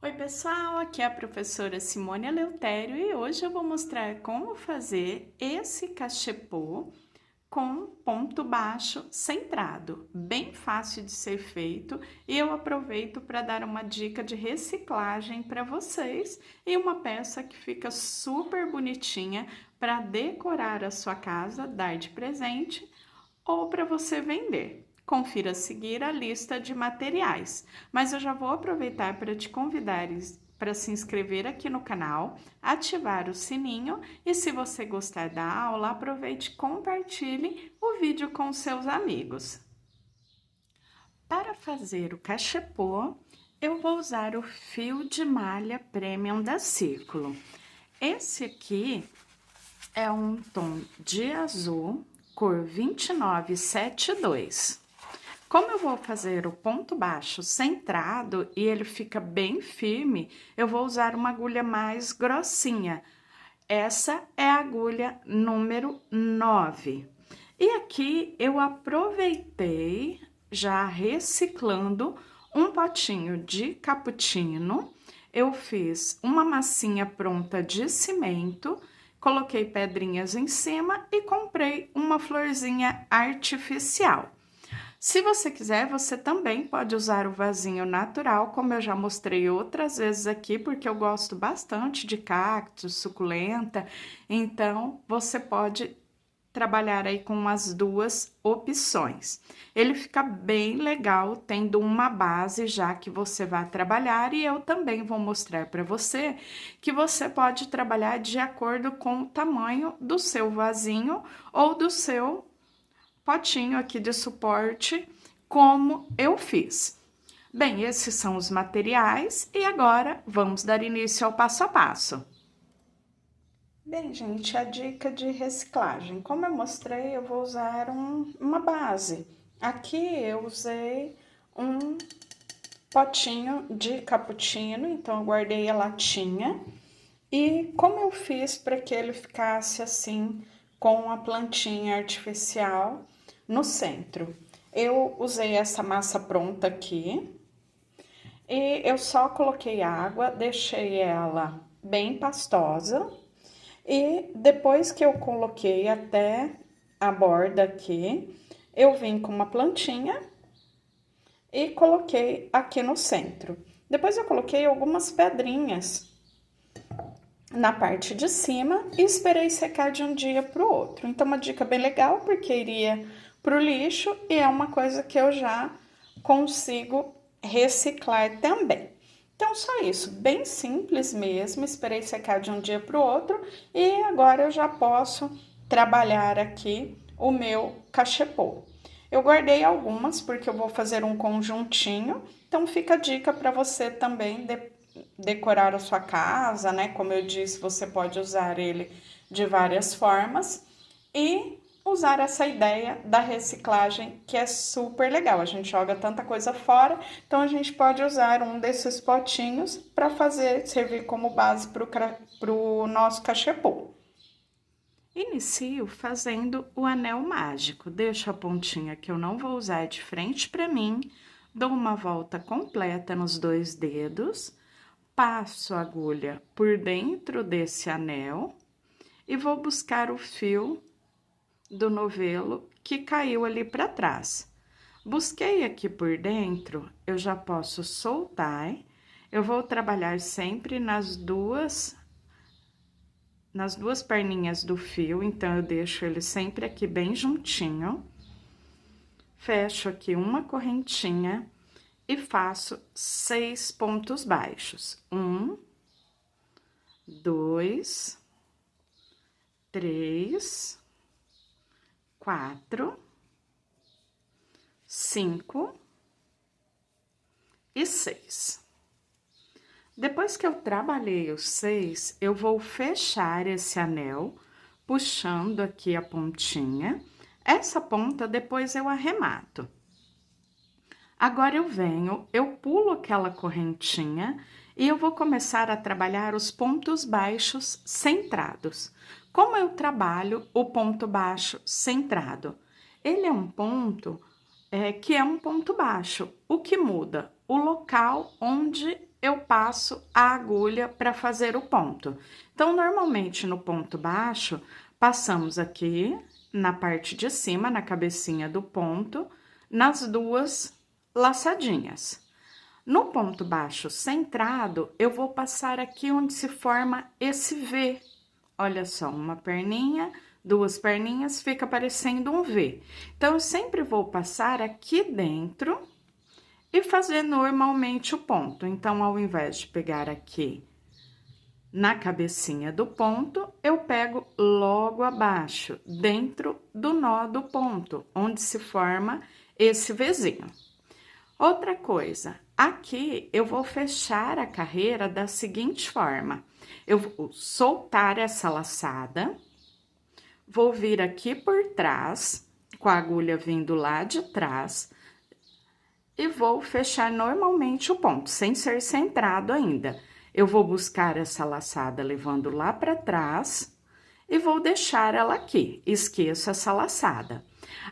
Oi pessoal, aqui é a professora Simone Eleutério e hoje eu vou mostrar como fazer esse cachepô com ponto baixo centrado, bem fácil de ser feito, e eu aproveito para dar uma dica de reciclagem para vocês e uma peça que fica super bonitinha para decorar a sua casa, dar de presente ou para você vender. Confira a seguir a lista de materiais, mas eu já vou aproveitar para te convidar para se inscrever aqui no canal, ativar o sininho e, se você gostar da aula, aproveite e compartilhe o vídeo com seus amigos. Para fazer o cachepô, eu vou usar o fio de malha Premium da Círculo. Esse aqui é um tom de azul, cor 2972. Como eu vou fazer o ponto baixo centrado e ele fica bem firme, eu vou usar uma agulha mais grossinha. Essa é a agulha número 9. E aqui eu aproveitei, já reciclando, um potinho de cappuccino. Eu fiz uma massinha pronta de cimento, coloquei pedrinhas em cima e comprei uma florzinha artificial. Se você quiser, você também pode usar o vasinho natural, como eu já mostrei outras vezes aqui, porque eu gosto bastante de cactos, suculenta, então você pode trabalhar aí com as duas opções. Ele fica bem legal tendo uma base já que você vai trabalhar, e eu também vou mostrar para você que você pode trabalhar de acordo com o tamanho do seu vasinho ou do seu potinho aqui de suporte, como eu fiz. Bem, esses são os materiais e agora vamos dar início ao passo a passo. Bem, gente, a dica de reciclagem. Como eu mostrei, eu vou usar uma base. Aqui eu usei um potinho de cappuccino, então eu guardei a latinha. E como eu fiz para que ele ficasse assim, com a plantinha artificial no centro? Eu usei essa massa pronta aqui e eu só coloquei água, deixei ela bem pastosa, e depois que eu coloquei até a borda aqui, eu vim com uma plantinha e coloquei aqui no centro. Depois eu coloquei algumas pedrinhas na parte de cima e esperei secar de um dia para o outro. Então, uma dica bem legal, porque iria para o lixo e é uma coisa que eu já consigo reciclar também. Então, só isso, bem simples mesmo, esperei secar de um dia para o outro e agora eu já posso trabalhar aqui o meu cachepô. Eu guardei algumas porque eu vou fazer um conjuntinho, então fica a dica para você também decorar a sua casa, né? Como eu disse, você pode usar ele de várias formas e usar essa ideia da reciclagem, que é super legal. A gente joga tanta coisa fora, então a gente pode usar um desses potinhos para servir como base para o nosso cachepô. Inicio fazendo o anel mágico. Deixo a pontinha que eu não vou usar de frente para mim, dou uma volta completa nos dois dedos, passo a agulha por dentro desse anel e vou buscar o fio do novelo que caiu ali para trás. Busquei aqui por dentro, eu já posso soltar. Eu vou trabalhar sempre nas duas perninhas do fio, então eu deixo ele sempre aqui bem juntinho. Fecho aqui uma correntinha e faço 6 pontos baixos. 1, 2, 3, 4, 5 e 6. Depois que eu trabalhei os 6, eu vou fechar esse anel, puxando aqui a pontinha. Essa ponta depois eu arremato. Agora eu pulo aquela correntinha e eu vou começar a trabalhar os pontos baixos centrados. Como eu trabalho o ponto baixo centrado? Ele é um ponto que é um ponto baixo. O que muda? O local onde eu passo a agulha para fazer o ponto. Então, normalmente no ponto baixo, passamos aqui na parte de cima, na cabecinha do ponto, nas duas laçadinhas. No ponto baixo centrado, eu vou passar aqui onde se forma esse V. Olha só, uma perninha, duas perninhas, fica parecendo um V. Então, eu sempre vou passar aqui dentro e fazer normalmente o ponto. Então, ao invés de pegar aqui na cabecinha do ponto, eu pego logo abaixo, dentro do nó do ponto, onde se forma esse Vzinho. Outra coisa, aqui eu vou fechar a carreira da seguinte forma: eu vou soltar essa laçada, vou vir aqui por trás, com a agulha vindo lá de trás, e vou fechar normalmente o ponto, sem ser centrado ainda. Eu vou buscar essa laçada levando lá para trás e vou deixar ela aqui, esqueço essa laçada.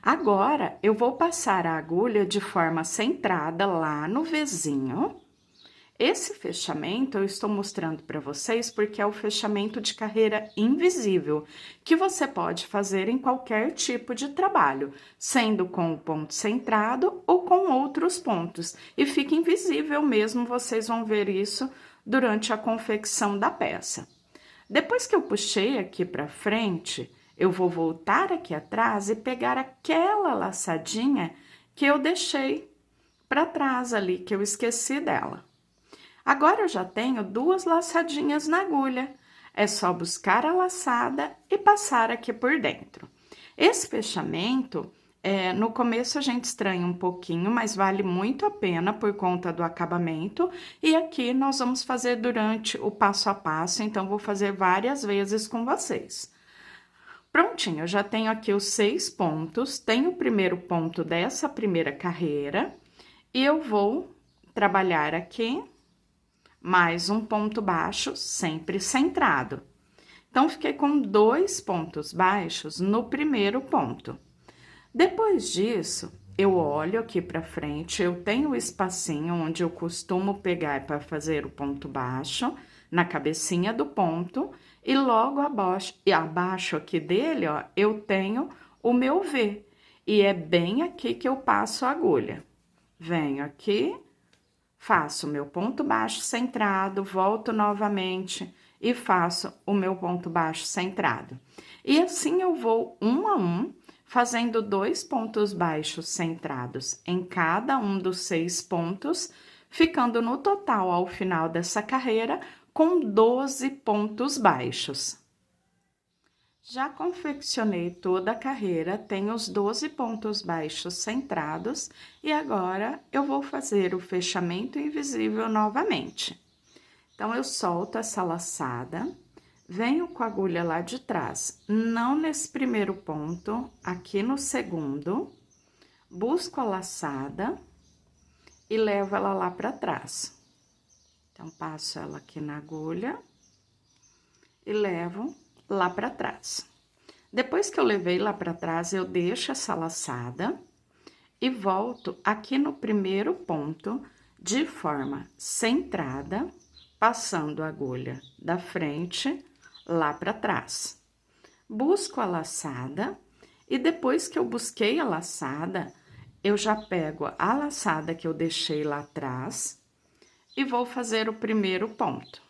Agora, eu vou passar a agulha de forma centrada lá no Vzinho. Esse fechamento eu estou mostrando para vocês porque é o fechamento de carreira invisível, que você pode fazer em qualquer tipo de trabalho, sendo com o ponto centrado ou com outros pontos. E fica invisível mesmo, vocês vão ver isso durante a confecção da peça. Depois que eu puxei aqui para frente, eu vou voltar aqui atrás e pegar aquela laçadinha que eu deixei para trás ali, que eu esqueci dela. Agora, eu já tenho duas laçadinhas na agulha. É só buscar a laçada e passar aqui por dentro. Esse fechamento, no começo a gente estranha um pouquinho, mas vale muito a pena por conta do acabamento. E aqui nós vamos fazer durante o passo a passo, então vou fazer várias vezes com vocês. Prontinho, eu já tenho aqui os 6 pontos, tenho o primeiro ponto dessa primeira carreira, e eu vou trabalhar aqui mais um ponto baixo, sempre centrado. Então, fiquei com 2 pontos baixos no primeiro ponto. Depois disso, eu olho aqui para frente, eu tenho o espacinho onde eu costumo pegar para fazer o ponto baixo, na cabecinha do ponto, e logo abaixo aqui dele, ó, eu tenho o meu V. E é bem aqui que eu passo a agulha. Venho aqui, faço o meu ponto baixo centrado, volto novamente e faço o meu ponto baixo centrado. E assim eu vou um a um, fazendo 2 pontos baixos centrados em cada um dos 6 pontos, ficando no total, ao final dessa carreira, com 12 pontos baixos. Já confeccionei toda a carreira, tenho os 12 pontos baixos centrados e agora eu vou fazer o fechamento invisível novamente. Então, eu solto essa laçada, venho com a agulha lá de trás, não nesse primeiro ponto, aqui no segundo, busco a laçada e levo ela lá para trás. Então, passo ela aqui na agulha e levo lá para trás. Depois que eu levei lá para trás, eu deixo essa laçada e volto aqui no primeiro ponto de forma centrada, passando a agulha da frente lá para trás. Busco a laçada e depois que eu busquei a laçada, eu já pego a laçada que eu deixei lá atrás e vou fazer o primeiro ponto.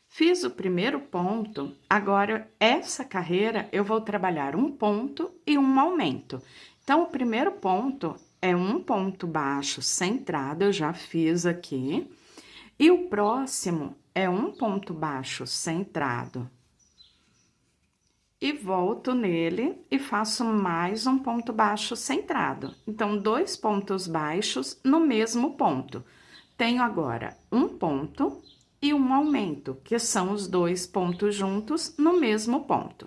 Fiz o primeiro ponto, agora essa carreira eu vou trabalhar um ponto e um aumento. Então, o primeiro ponto é um ponto baixo centrado, eu já fiz aqui. E o próximo é um ponto baixo centrado. E volto nele e faço mais um ponto baixo centrado. Então, 2 pontos baixos no mesmo ponto. Tenho agora um ponto e um aumento, que são os 2 pontos juntos no mesmo ponto.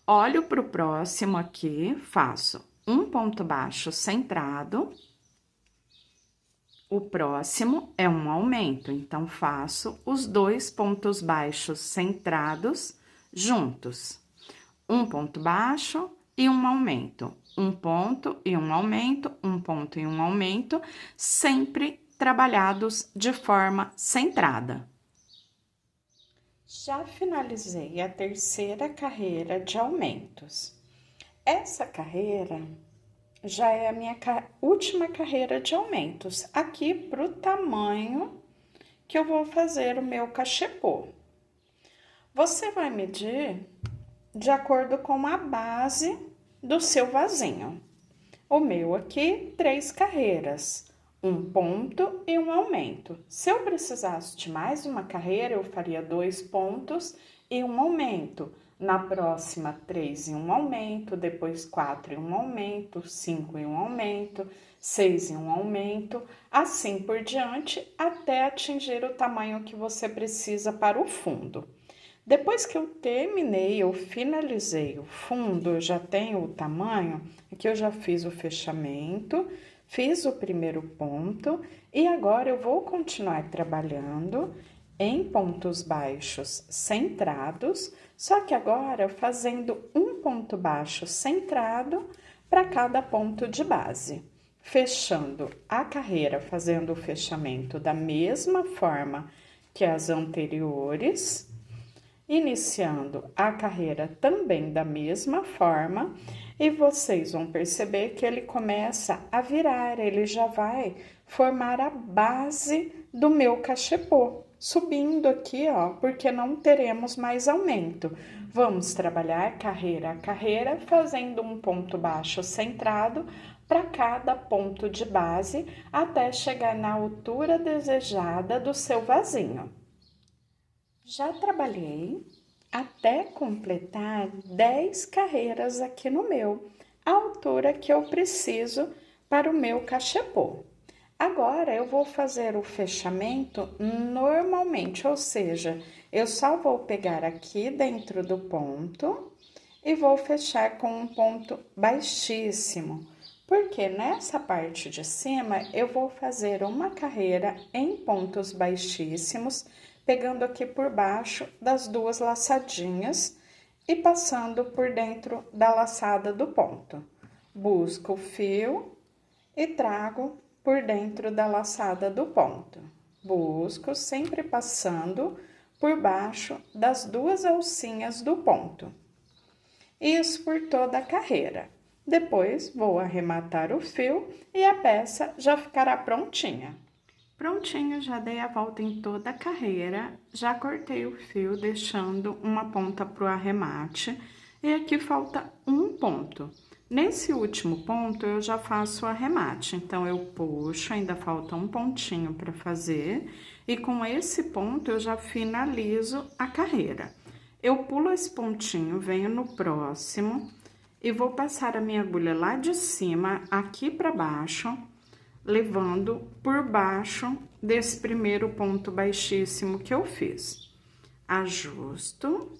Olho para o próximo aqui, faço um ponto baixo centrado. O próximo é um aumento, então, faço os 2 pontos baixos centrados juntos. Um ponto baixo e um aumento. Um ponto e um aumento, um ponto e um aumento, sempre trabalhados de forma centrada. Já finalizei a terceira carreira de aumentos. Essa carreira já é a minha última carreira de aumentos, aqui para o tamanho que eu vou fazer o meu cachepô. Você vai medir de acordo com a base do seu vasinho. O meu aqui, 3 carreiras, um ponto e um aumento. Se eu precisasse de mais uma carreira, eu faria 2 pontos e um aumento. Na próxima, 3 e um aumento, depois 4 e um aumento, 5 e um aumento, 6 e um aumento, assim por diante, até atingir o tamanho que você precisa para o fundo. Depois que eu terminei, eu finalizei o fundo, eu já tenho o tamanho, aqui eu já fiz o fechamento, fiz o primeiro ponto e agora eu vou continuar trabalhando em pontos baixos centrados, só que agora fazendo um ponto baixo centrado para cada ponto de base. Fechando a carreira, fazendo o fechamento da mesma forma que as anteriores, iniciando a carreira também da mesma forma, e vocês vão perceber que ele começa a virar, ele já vai formar a base do meu cachepô, subindo aqui, ó, porque não teremos mais aumento. Vamos trabalhar carreira a carreira, fazendo um ponto baixo centrado para cada ponto de base, até chegar na altura desejada do seu vasinho. Já trabalhei até completar 10 carreiras aqui no meu, a altura que eu preciso para o meu cachepô. Agora, eu vou fazer o fechamento normalmente, ou seja, eu só vou pegar aqui dentro do ponto e vou fechar com um ponto baixíssimo, porque nessa parte de cima eu vou fazer uma carreira em pontos baixíssimos, pegando aqui por baixo das 2 laçadinhas e passando por dentro da laçada do ponto. Busco o fio e trago por dentro da laçada do ponto. Busco sempre passando por baixo das 2 alcinhas do ponto. Isso por toda a carreira. Depois, vou arrematar o fio e a peça já ficará prontinha. Prontinho, já dei a volta em toda a carreira, já cortei o fio, deixando uma ponta para o arremate, e aqui falta um ponto. Nesse último ponto, eu já faço o arremate, então eu puxo, ainda falta um pontinho para fazer, e com esse ponto eu já finalizo a carreira. Eu pulo esse pontinho, venho no próximo, e vou passar a minha agulha lá de cima, aqui para baixo, levando por baixo desse primeiro ponto baixíssimo que eu fiz. Ajusto.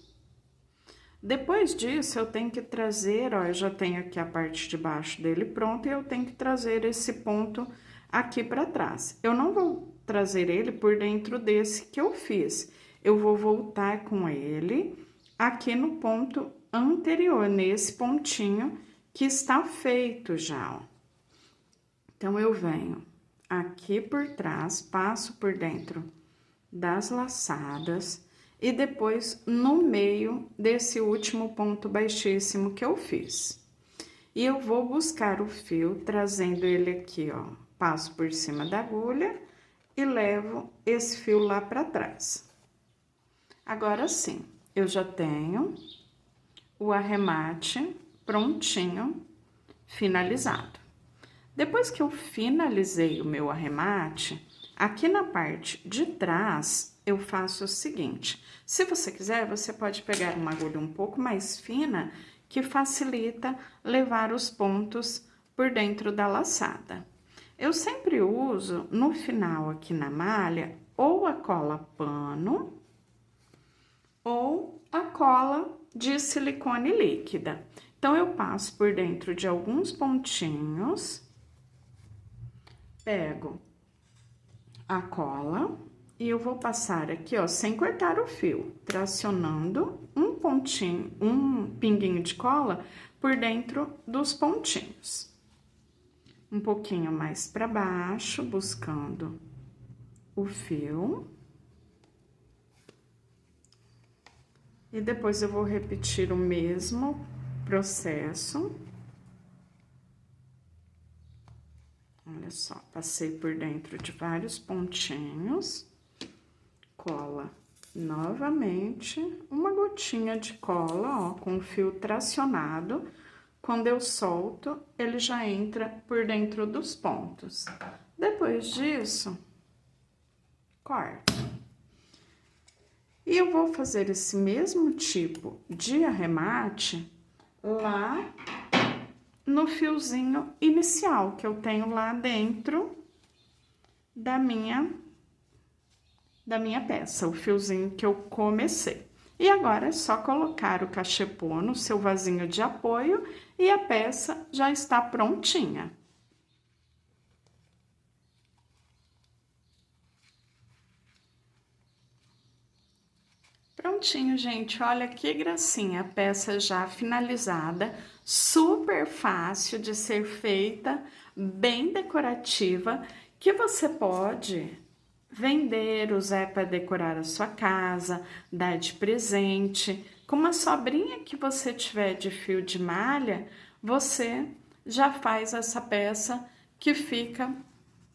Depois disso, eu tenho que trazer, ó, eu já tenho aqui a parte de baixo dele pronta, e eu tenho que trazer esse ponto aqui para trás. Eu não vou trazer ele por dentro desse que eu fiz, eu vou voltar com ele aqui no ponto anterior, nesse pontinho que está feito já, ó. Então, eu venho aqui por trás, passo por dentro das laçadas e depois no meio desse último ponto baixíssimo que eu fiz. E eu vou buscar o fio, trazendo ele aqui, ó, passo por cima da agulha e levo esse fio lá para trás. Agora sim, eu já tenho o arremate prontinho, finalizado. Depois que eu finalizei o meu arremate, aqui na parte de trás, eu faço o seguinte. Se você quiser, você pode pegar uma agulha um pouco mais fina, que facilita levar os pontos por dentro da laçada. Eu sempre uso, no final aqui na malha, ou a cola pano, ou a cola de silicone líquida. Então, eu passo por dentro de alguns pontinhos, pego a cola e eu vou passar aqui, ó, sem cortar o fio, tracionando um pontinho, um pinguinho de cola por dentro dos pontinhos. Um pouquinho mais para baixo, buscando o fio. E depois eu vou repetir o mesmo processo. Olha só, passei por dentro de vários pontinhos. Cola novamente, uma gotinha de cola, ó, com o fio tracionado. Quando eu solto, ele já entra por dentro dos pontos. Depois disso, corto. E eu vou fazer esse mesmo tipo de arremate lá no fiozinho inicial que eu tenho lá dentro da minha peça, o fiozinho que eu comecei. E agora é só colocar o cachepô no seu vasinho de apoio e a peça já está prontinha. Prontinho, gente, olha que gracinha, a peça já finalizada, super fácil de ser feita, bem decorativa, que você pode vender, usar para decorar a sua casa, dar de presente. Com uma sobrinha que você tiver de fio de malha, você já faz essa peça que fica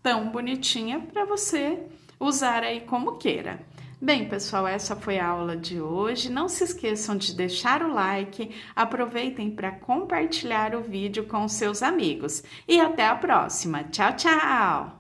tão bonitinha para você usar aí como queira. Bem, pessoal, essa foi a aula de hoje. Não se esqueçam de deixar o like, aproveitem para compartilhar o vídeo com seus amigos. E até a próxima. Tchau, tchau!